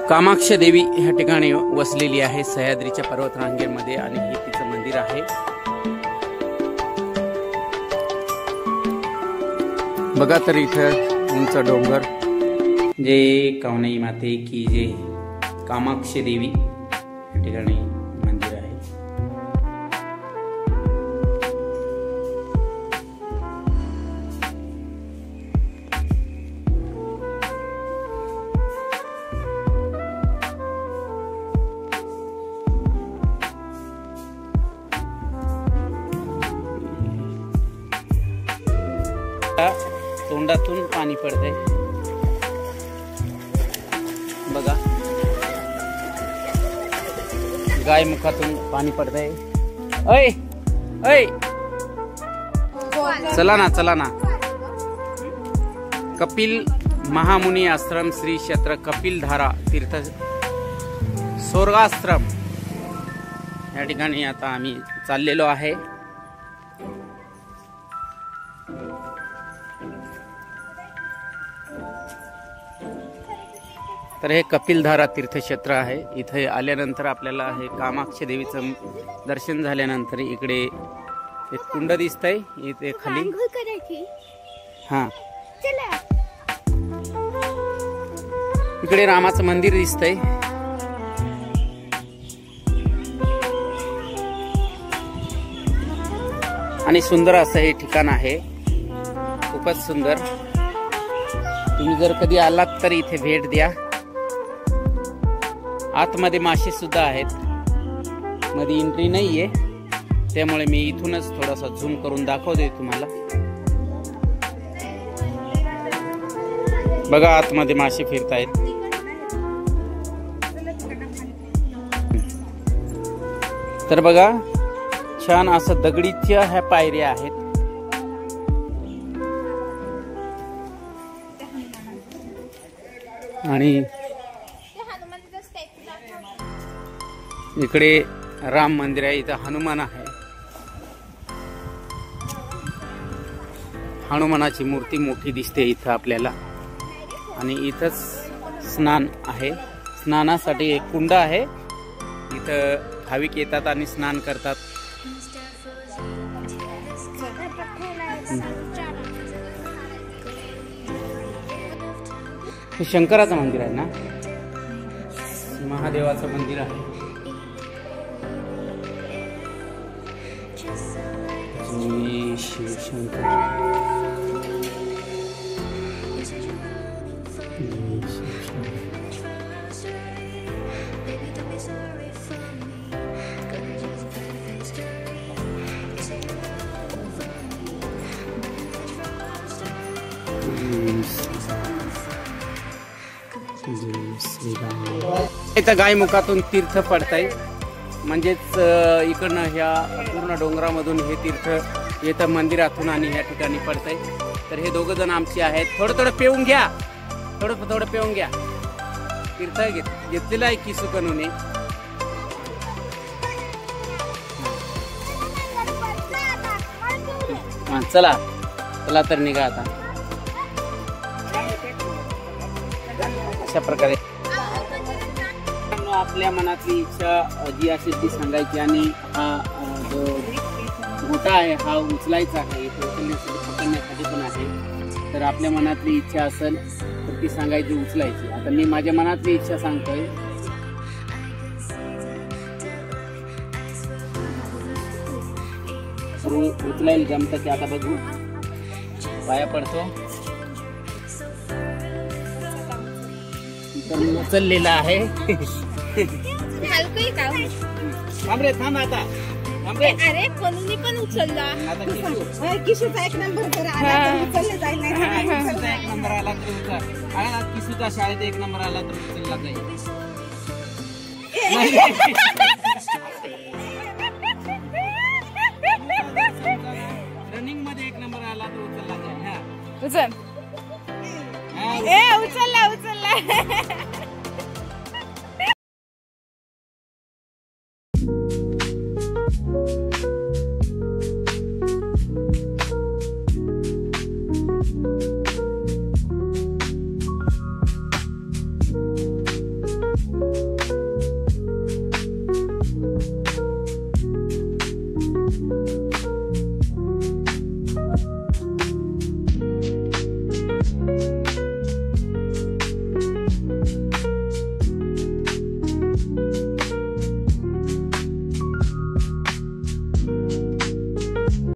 कामाक्ष देवी ह्या ठिकाणी वसलेली आहे सह्याद्रीच्या पर्वतरांगेमध्ये आणि हे तिचं मंदिर आहे। बघा तर इथं उंच डोंगर, जय कावनाई माते की जय। कामाक्ष देवी या ठिकाणी मंदिर आहे। तोंडातून पाणी पडतंय बघा, गाय मुखातून पाणी पडतंय। ऐ ऐ चला ना चला ना। कपिल महामुनी आश्रम श्री क्षेत्र कपिल धारा तीर्थ स्वर्गाश्रम या ठिकाणी आता आम्ही चाललेलो आहे। तर हे कपिलधारा तीर्थक्षेत्र आहे। इथे आल्यानंतर आपल्याला हे कामाक्ष देवीचं दर्शन झाल्यानंतर इकडे एक कुंड दिसतंय, इथे खाली हा इकडे रामाचं मंदिर दिसतंय। आणि सुंदर असं हे ठिकाण आहे, खूपच सुंदर। तुम्ही जर कधी आलात तर इथे भेट द्या। आतमध्ये मासे सुद्धा आहेत, मध्ये एंट्री नाहीये, त्यामुळे मी इथूनच थोडासा झूम करून दाखवते तुम्हाला। बघा आतमध्ये मासे फिरतायत। तर बघा छान असं दगडीच्या ह्या पायऱ्या आहेत। आणि इकडे राम मंदिर आहे, इथं हनुमान आहे। हनुमानाची मूर्ती मोठी दिसते इथं आपल्याला। आणि इथंच स्नान आहे, स्नानासाठी एक कुंड आहे, इथं भाविक येतात आणि स्नान करतात। हे शंकराचं मंदिर आहे ना, महादेवाचं मंदिर आहे। जय शिवशंकर। इथं गायमुखातून तीर्थ पडताय, म्हणजेच इकडनं ह्या पूर्ण डोंगरामधून हे तीर्थ येतं मंदिरातून आणि ह्या ठिकाणी पडतंय। तर हे दोघं जण आमचे आहेत। थोडं थोडं पिऊन घ्या, थोडं थोडं पिऊन घ्या। तीर्थ घेतलेलं आहे की सुकनूने। चला चला तर निघा आता। अशा प्रकारे आपल्या मनातली इच्छा जी असेल ती सांगायची आणि हा जो गोटा आहे हा उचलायचा आहे, पकडण्यासाठी पण आहे। तर आपल्या मनातली इच्छा असेल तर ती सांगायची, उचलायची। आता मी माझ्या मनातली इच्छा सांगतोय। उचलायला जमतं की आता बघू, पाया पडतो। तर मी उचललेला आहे। थांब रे, थांब आता, थांब रे। अरे कोणी पण उचलला आता किशोचा एक नंबर तर आला तर उचलले जाईल, नाही किशोचा एक नंबर आला तर उचल आला, किशोचा शाळेत एक नंबर आला तर उचलला जाईल। रनिंग मध्ये एक नंबर आला तर उचलला जाईल। हा उचल, उचलला उचलला।